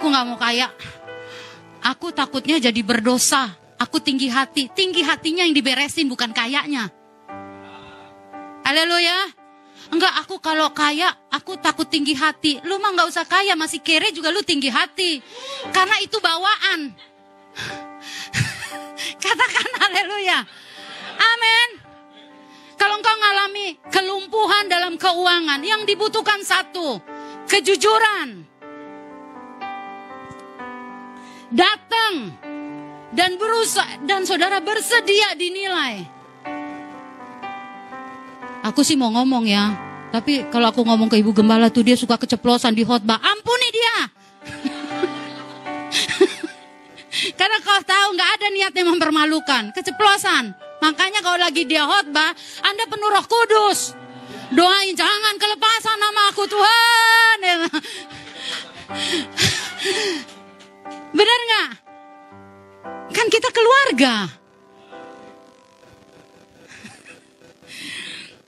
Aku gak mau kaya. Aku takutnya jadi berdosa. Aku tinggi hati. Tinggi hatinya yang diberesin, bukan kayanya. Haleluya. Enggak, aku kalau kaya, aku takut tinggi hati. Lu mah gak usah kaya, masih kere juga lu tinggi hati. Karena itu bawaan. Katakan haleluya. Amin. Kalau engkau ngalami kelumpuhan dalam keuangan, yang dibutuhkan satu, kejujuran. Datang dan berusaha, dan saudara bersedia dinilai. Aku sih mau ngomong ya, tapi kalau aku ngomong ke Ibu Gembala tuh dia suka keceplosan di khotbah. Ampuni dia. Karena kau tahu nggak ada niatnya mempermalukan, keceplosan. Makanya kalau lagi dia khotbah, Anda penuh Roh Kudus. Doain jangan kelepasan nama aku Tuhan. Benar nggak? Kan kita keluarga.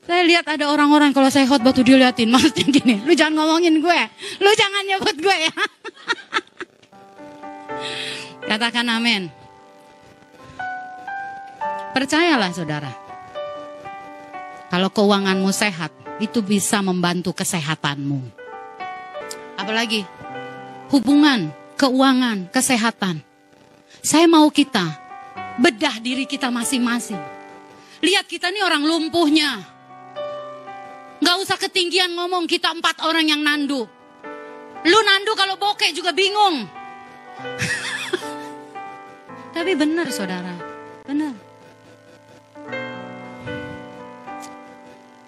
Saya lihat ada orang-orang kalau saya khotbah tuh diliatin, maksudnya gini, lu jangan ngomongin gue, lu jangan nyebut gue ya. Katakan amin. Percayalah saudara, kalau keuanganmu sehat, itu bisa membantu kesehatanmu. Apalagi hubungan, keuangan, kesehatan. Saya mau kita bedah diri kita masing-masing. Lihat kita nih orang lumpuhnya. Gak usah ketinggian ngomong kita 4 orang yang nandu. Lu nandu kalau bokeh juga bingung. Tapi benar saudara, benar.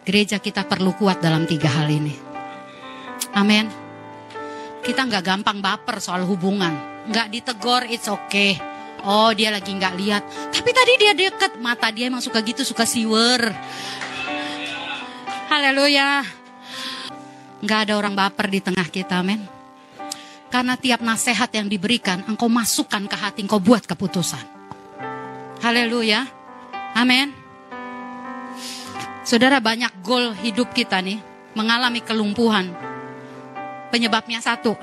Gereja kita perlu kuat dalam 3 hal ini. Amin. Kita gak gampang baper soal hubungan. Gak ditegor, it's okay. Oh dia lagi gak lihat. Tapi tadi dia dekat, mata dia emang suka gitu, suka siwer. Haleluya. Gak ada orang baper di tengah kita, amin. Karena tiap nasihat yang diberikan, engkau masukkan ke hati, engkau buat keputusan. Haleluya. Amin. Saudara, banyak goal hidup kita nih mengalami kelumpuhan. Penyebabnya satu,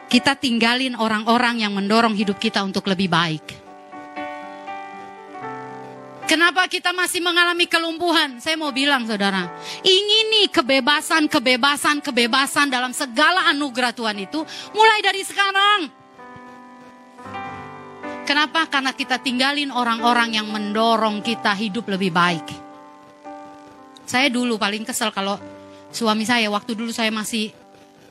kita tinggalin orang-orang yang mendorong hidup kita untuk lebih baik. Kenapa kita masih mengalami kelumpuhan? Saya mau bilang saudara, ingini kebebasan dalam segala anugerah Tuhan itu mulai dari sekarang. Kenapa? Karena kita tinggalin orang-orang yang mendorong kita hidup lebih baik. Saya dulu paling kesel kalau suami saya, waktu dulu saya masih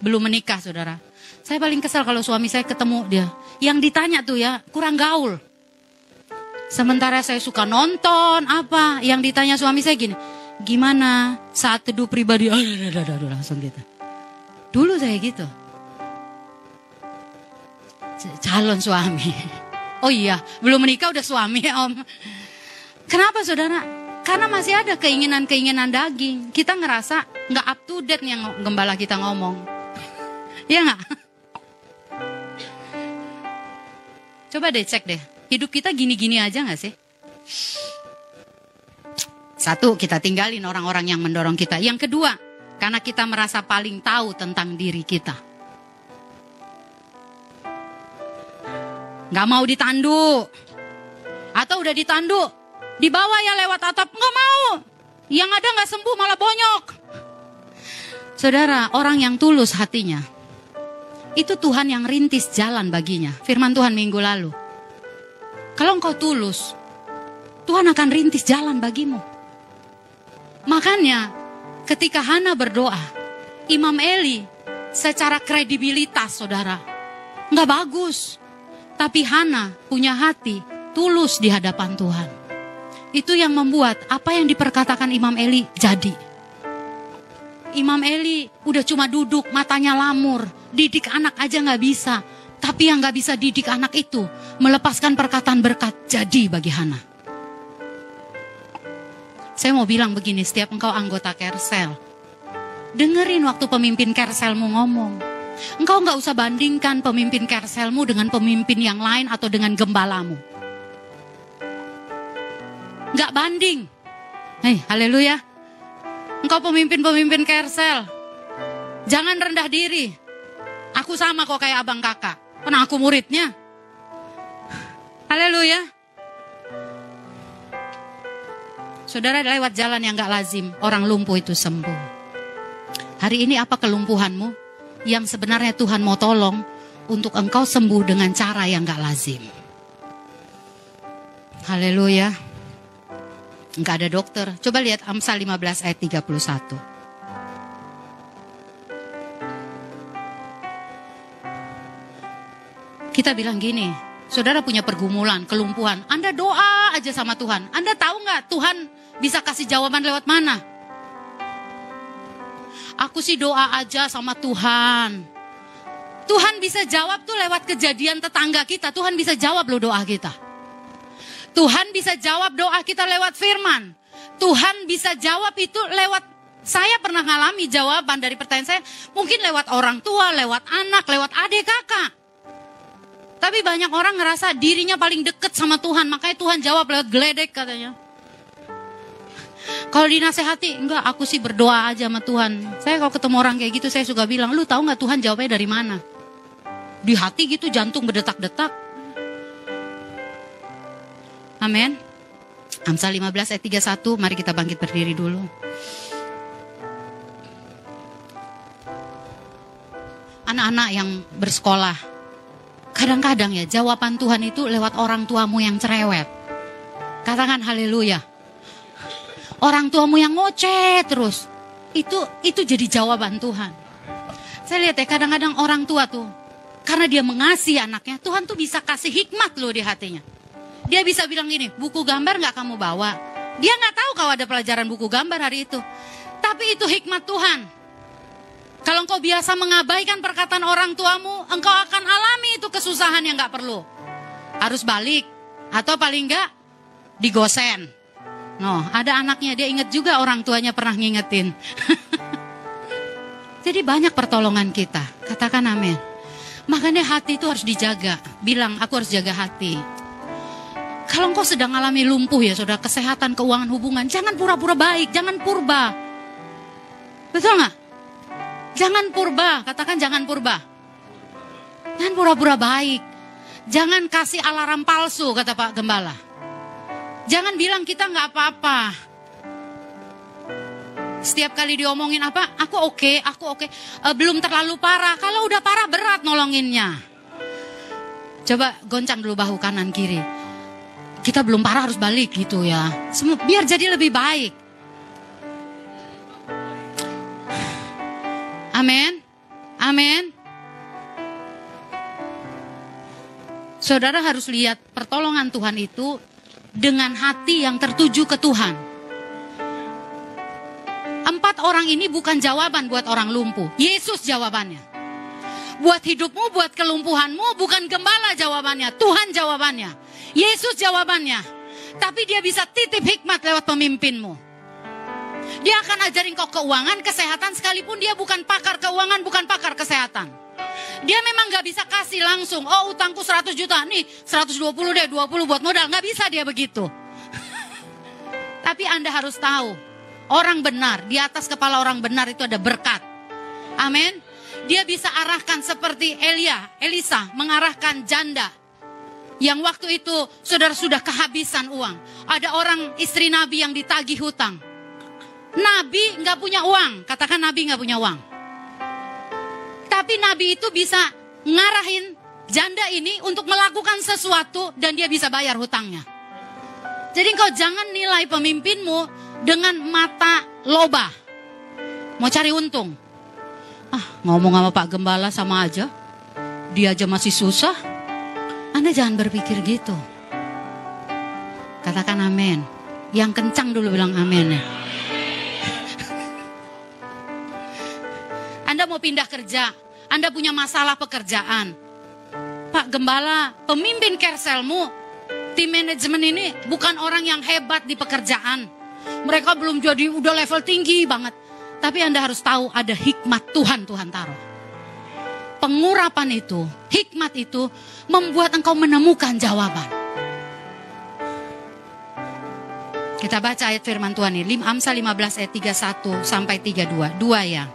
belum menikah saudara. Saya paling kesel kalau suami saya ketemu dia. Yang ditanya tuh ya, kurang gaul. Sementara saya suka nonton, apa. Yang ditanya suami saya gini, gimana saat teduh pribadi? Langsung gitu. Dulu saya gitu. Calon suami. Oh iya, belum menikah udah suami om. Kenapa saudara? Karena masih ada keinginan-keinginan daging. Kita ngerasa gak up to date yang gembala kita ngomong. Iya gak? Coba deh cek deh. Hidup kita gini-gini aja gak sih? Satu, kita tinggalin orang-orang yang mendorong kita. Yang kedua, karena kita merasa paling tahu tentang diri kita. Gak mau ditandu. Atau udah ditandu, dibawa ya lewat atap, nggak mau. Yang ada nggak sembuh malah bonyok. Saudara, orang yang tulus hatinya, itu Tuhan yang rintis jalan baginya. Firman Tuhan minggu lalu. Kalau engkau tulus, Tuhan akan rintis jalan bagimu. Makanya ketika Hana berdoa, Imam Eli secara kredibilitas saudara, nggak bagus. Tapi Hana punya hati tulus di hadapan Tuhan. Itu yang membuat apa yang diperkatakan Imam Eli jadi. Imam Eli udah cuma duduk, matanya lamur, didik anak aja gak bisa. Tapi yang gak bisa didik anak itu, melepaskan perkataan berkat jadi bagi Hana. Saya mau bilang begini, setiap engkau anggota Kersel, dengerin waktu pemimpin Kerselmu ngomong. Engkau gak usah bandingkan pemimpin Kerselmu dengan pemimpin yang lain atau dengan gembalamu. Gak banding. Hei, haleluya. Engkau pemimpin-pemimpin Kersel, jangan rendah diri. Aku sama kok kayak abang kakak. Karena aku muridnya. Haleluya. Saudara lewat jalan yang gak lazim, orang lumpuh itu sembuh. Hari ini apa kelumpuhanmu yang sebenarnya Tuhan mau tolong untuk engkau sembuh dengan cara yang gak lazim? Haleluya. Enggak ada dokter. Coba lihat Amsal 15 ayat 31. Kita bilang gini, saudara punya pergumulan, kelumpuhan. Anda doa aja sama Tuhan. Anda tahu nggak Tuhan bisa kasih jawaban lewat mana? Aku sih doa aja sama Tuhan. Tuhan bisa jawab tuh lewat kejadian tetangga kita. Tuhan bisa jawab loh doa kita. Tuhan bisa jawab doa kita lewat firman. Tuhan bisa jawab itu lewat, saya pernah ngalami jawaban dari pertanyaan saya. Mungkin lewat orang tua, lewat anak, lewat adik kakak. Tapi banyak orang ngerasa dirinya paling deket sama Tuhan. Makanya Tuhan jawab lewat geledek katanya. Kalau dinasehati, enggak, aku sih berdoa aja sama Tuhan. Saya kalau ketemu orang kayak gitu, saya suka bilang, lu tahu nggak Tuhan jawabnya dari mana? Di hati gitu, jantung berdetak-detak. Amin. Amsal 15 ayat 31, mari kita bangkit berdiri dulu. Anak-anak yang bersekolah, kadang-kadang ya jawaban Tuhan itu lewat orang tuamu yang cerewet. Katakan haleluya. Orang tuamu yang ngoceh terus. Itu jadi jawaban Tuhan. Saya lihat ya kadang-kadang orang tua tuh, karena dia mengasihi anaknya, Tuhan tuh bisa kasih hikmat loh di hatinya. Dia bisa bilang gini, buku gambar gak kamu bawa? Dia gak tahu kalau ada pelajaran buku gambar hari itu. Tapi itu hikmat Tuhan. Kalau engkau biasa mengabaikan perkataan orang tuamu, engkau akan alami itu kesusahan yang gak perlu. Harus balik, atau paling gak digosen. No, ada anaknya, dia ingat juga orang tuanya pernah ngingetin. Jadi banyak pertolongan kita, katakan amin. Makanya hati itu harus dijaga. Bilang, aku harus jaga hati. Kalau engkau sedang alami lumpuh ya saudara, kesehatan, keuangan, hubungan, jangan pura-pura baik, jangan purba. Betul gak? Jangan purba, katakan jangan purba. Jangan pura-pura baik. Jangan kasih alarm palsu, kata Pak Gembala. Jangan bilang kita gak apa-apa. Setiap kali diomongin apa, aku oke. Belum terlalu parah. Kalau udah parah berat nolonginnya. Coba goncang dulu bahu kanan kiri. Kita belum parah harus balik gitu ya. Biar jadi lebih baik. Amin. Amin. Saudara harus lihat pertolongan Tuhan itu dengan hati yang tertuju ke Tuhan. 4 orang ini bukan jawaban buat orang lumpuh. Yesus jawabannya. Buat hidupmu, buat kelumpuhanmu, bukan gembala jawabannya. Tuhan jawabannya. Yesus jawabannya. Tapi dia bisa titip hikmat lewat pemimpinmu. Dia akan ajarin kau keuangan, kesehatan, sekalipun dia bukan pakar keuangan, bukan pakar kesehatan. Dia memang gak bisa kasih langsung, oh utangku 100 juta, nih 120 deh, 20 buat modal. Gak bisa dia begitu. Tapi Anda harus tahu, orang benar, di atas kepala orang benar itu ada berkat. Amin. Dia bisa arahkan seperti Elisa mengarahkan janda. Yang waktu itu saudara sudah kehabisan uang. Ada orang istri Nabi yang ditagih hutang. Nabi gak punya uang, katakan Nabi gak punya uang. Tapi Nabi itu bisa ngarahin janda ini untuk melakukan sesuatu dan dia bisa bayar hutangnya. Jadi engkau jangan nilai pemimpinmu dengan mata loba. Mau cari untung. Ngomong sama Pak Gembala sama aja. Dia aja masih susah. Anda jangan berpikir gitu. Katakan amin. Yang kencang dulu bilang amin ya. Anda mau pindah kerja, Anda punya masalah pekerjaan. Pak Gembala, pemimpin kerselmu, tim manajemen ini bukan orang yang hebat di pekerjaan. Mereka belum jadi udah level tinggi banget. Tapi Anda harus tahu ada hikmat Tuhan taruh. Pengurapan itu, hikmat itu membuat engkau menemukan jawaban. Kita baca ayat firman Tuhan ini, Amsal 15 ayat 31 sampai 32. 2 ya.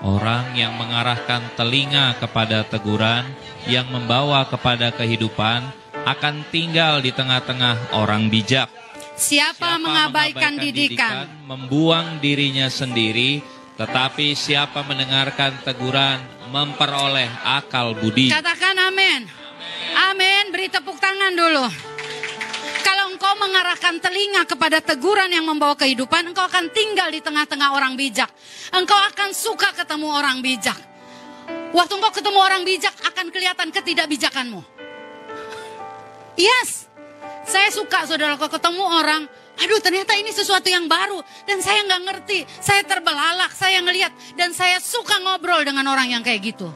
Orang yang mengarahkan telinga kepada teguran, yang membawa kepada kehidupan, akan tinggal di tengah-tengah orang bijak. Siapa mengabaikan didikan, membuang dirinya sendiri, tetapi siapa mendengarkan teguran, memperoleh akal budi. Katakan amin. Amin, beri tepuk tangan dulu. Kalau engkau mengarahkan telinga kepada teguran yang membawa kehidupan, engkau akan tinggal di tengah-tengah orang bijak. Engkau akan suka ketemu orang bijak. Waktu engkau ketemu orang bijak, akan kelihatan ketidakbijakanmu. Yes, saya suka saudara kalau ketemu orang, aduh ternyata ini sesuatu yang baru. Dan saya nggak ngerti, saya terbelalak, saya ngelihat. Dan saya suka ngobrol dengan orang yang kayak gitu.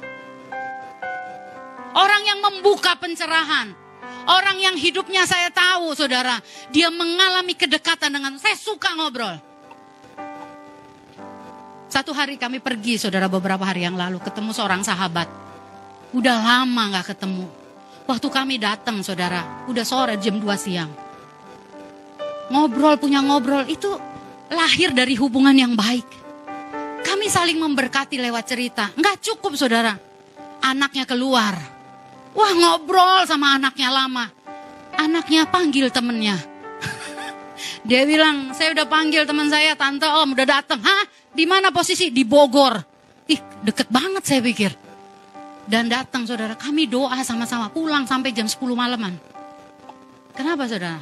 Orang yang membuka pencerahan. Orang yang hidupnya saya tahu saudara, dia mengalami kedekatan dengan saya, suka ngobrol. Satu hari kami pergi saudara beberapa hari yang lalu ketemu seorang sahabat. Udah lama gak ketemu. Waktu kami datang saudara, udah sore jam 2 siang. Ngobrol punya ngobrol itu lahir dari hubungan yang baik. Kami saling memberkati lewat cerita. Gak cukup saudara, anaknya keluar. Wah ngobrol sama anaknya lama. Anaknya panggil temennya. Dia bilang, saya udah panggil teman saya, tante om udah datang. Hah? Di mana posisi? Di Bogor. Ih deket banget saya pikir. Dan datang saudara, kami doa sama-sama, pulang sampai jam 10 malaman. Kenapa saudara?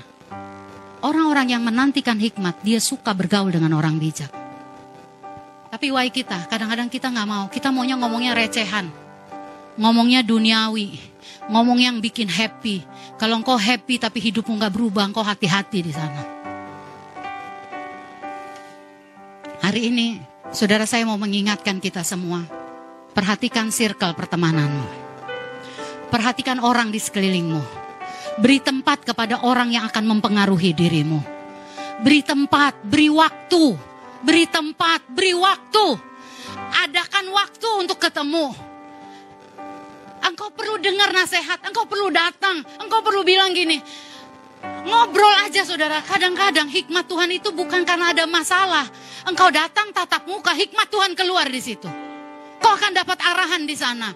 Orang-orang yang menantikan hikmat, dia suka bergaul dengan orang bijak. Tapi why kita, kadang-kadang kita gak mau. Kita maunya ngomongnya recehan. Ngomongnya duniawi, ngomong yang bikin happy. Kalau engkau happy tapi hidupmu gak berubah, engkau hati-hati di sana. Hari ini, saudara saya mau mengingatkan kita semua. Perhatikan circle pertemananmu. Perhatikan orang di sekelilingmu. Beri tempat kepada orang yang akan mempengaruhi dirimu. Beri tempat, beri waktu. Beri tempat, beri waktu. Adakan waktu untuk ketemu. Engkau perlu dengar nasihat, engkau perlu datang, engkau perlu bilang gini. Ngobrol aja saudara, kadang-kadang hikmat Tuhan itu bukan karena ada masalah. Engkau datang tatap muka, hikmat Tuhan keluar di situ. Kau akan dapat arahan di sana.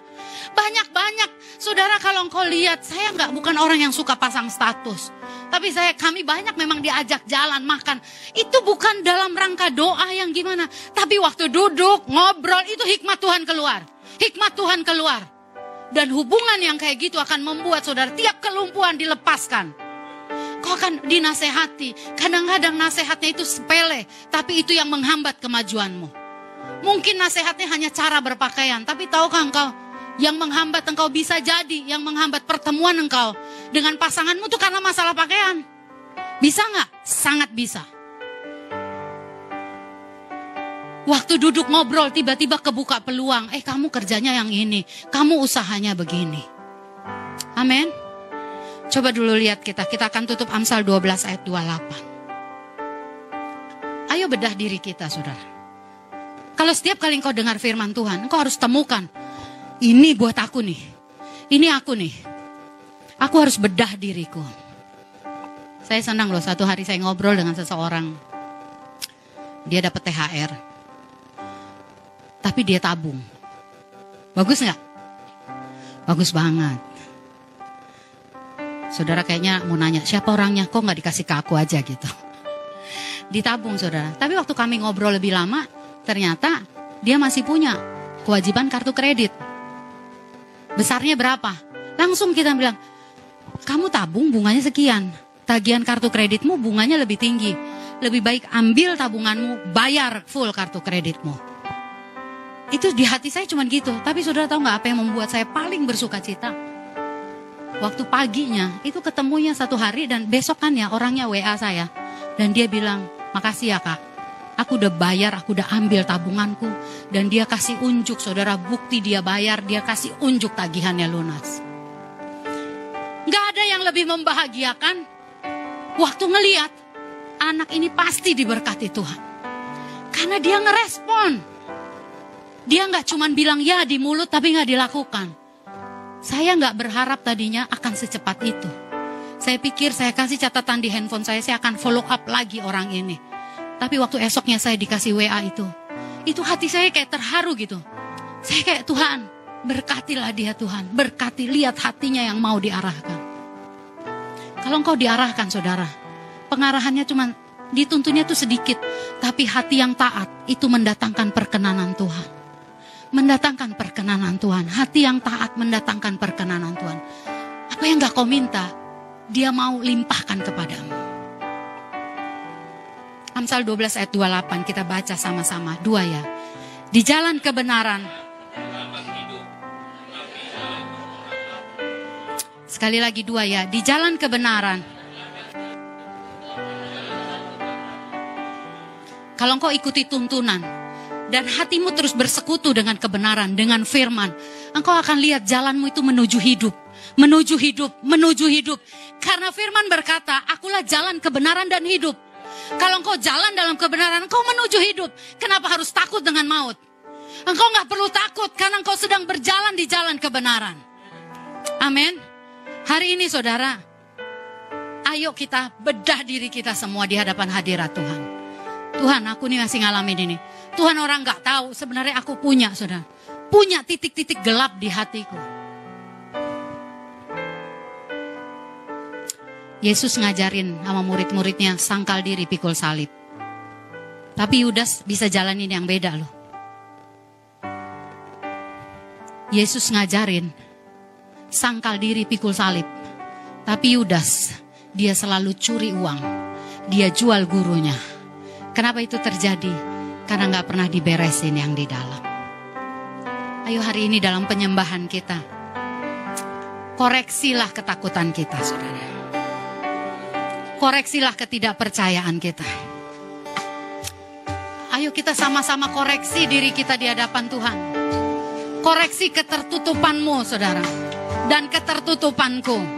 Banyak-banyak, saudara kalau engkau lihat, saya bukan orang yang suka pasang status. Tapi kami banyak memang diajak jalan, makan. Itu bukan dalam rangka doa yang gimana. Tapi waktu duduk, ngobrol, itu hikmat Tuhan keluar. Hikmat Tuhan keluar. Dan hubungan yang kayak gitu akan membuat saudara tiap kelumpuhan dilepaskan. Kau akan dinasehati. Kadang-kadang nasihatnya itu sepele, tapi itu yang menghambat kemajuanmu. Mungkin nasihatnya hanya cara berpakaian, tapi tahukah engkau, yang menghambat engkau bisa jadi, yang menghambat pertemuan engkau dengan pasanganmu itu karena masalah pakaian. Bisa gak? Sangat bisa. Waktu duduk ngobrol tiba-tiba kebuka peluang. Kamu kerjanya yang ini. Kamu usahanya begini. Amin. Coba dulu lihat kita. Kita akan tutup Amsal 12 ayat 28. Ayo bedah diri kita saudara. Kalau setiap kali engkau dengar firman Tuhan, engkau harus temukan. Ini buat aku nih. Ini aku nih. Aku harus bedah diriku. Saya senang loh, satu hari saya ngobrol dengan seseorang. Dia dapat THR. Tapi dia tabung. Bagus gak? Bagus banget. Saudara kayaknya mau nanya, siapa orangnya? Kok gak dikasih ke aku aja gitu. Ditabung saudara. Tapi waktu kami ngobrol lebih lama, ternyata dia masih punya kewajiban kartu kredit. Besarnya berapa? Langsung kita bilang, kamu tabung bunganya sekian. Tagihan kartu kreditmu bunganya lebih tinggi. Lebih baik ambil tabunganmu, bayar full kartu kreditmu. Itu di hati saya cuma gitu. Tapi saudara tahu gak apa yang membuat saya paling bersuka cita? Waktu paginya itu ketemunya satu hari dan besokannya orangnya WA saya. Dan dia bilang, makasih ya kak. Aku udah bayar, aku udah ambil tabunganku. Dan dia kasih unjuk saudara, bukti dia bayar, dia kasih unjuk tagihannya lunas. Gak ada yang lebih membahagiakan. Waktu ngeliat, anak ini pasti diberkati Tuhan. Karena dia ngerespon. Dia gak cuman bilang ya di mulut tapi gak dilakukan. Saya gak berharap tadinya akan secepat itu. Saya pikir saya kasih catatan di handphone saya akan follow up lagi orang ini. Tapi waktu esoknya saya dikasih WA itu hati saya kayak terharu gitu. Saya kayak, Tuhan, berkatilah dia Tuhan. Berkati, lihat hatinya yang mau diarahkan. Kalau engkau diarahkan saudara, pengarahannya cuma dituntunnya itu sedikit. Tapi hati yang taat itu mendatangkan perkenanan Tuhan. Mendatangkan perkenanan Tuhan. Hati yang taat mendatangkan perkenanan Tuhan. Apa yang gak kau minta, dia mau limpahkan kepadamu. Amsal 12 ayat 28 kita baca sama-sama. 2 ya. Di jalan kebenaran. Sekali lagi 2 ya. Di jalan kebenaran. Kalau engkau ikuti tuntunan dan hatimu terus bersekutu dengan kebenaran, dengan firman, engkau akan lihat jalanmu itu menuju hidup. Menuju hidup, menuju hidup. Karena firman berkata, akulah jalan kebenaran dan hidup. Kalau engkau jalan dalam kebenaran, engkau menuju hidup. Kenapa harus takut dengan maut? Engkau gak perlu takut karena engkau sedang berjalan di jalan kebenaran. Amin. Hari ini saudara, ayo kita bedah diri kita semua di hadapan hadirat Tuhan. Tuhan, aku nih masih ngalamin ini. Tuhan, orang gak tahu sebenarnya aku punya, saudara. Punya titik-titik gelap di hatiku. Yesus ngajarin sama murid-muridnya, sangkal diri, pikul salib. Tapi Yudas bisa jalanin yang beda loh. Yesus ngajarin, sangkal diri, pikul salib. Tapi Yudas, dia selalu curi uang. Dia jual gurunya. Kenapa itu terjadi? Karena gak pernah diberesin yang di dalam. Ayo hari ini dalam penyembahan kita, koreksilah ketakutan kita, saudara. Koreksilah ketidakpercayaan kita. Ayo kita sama-sama koreksi diri kita di hadapan Tuhan. Koreksi ketertutupanmu, saudara. Dan ketertutupanku.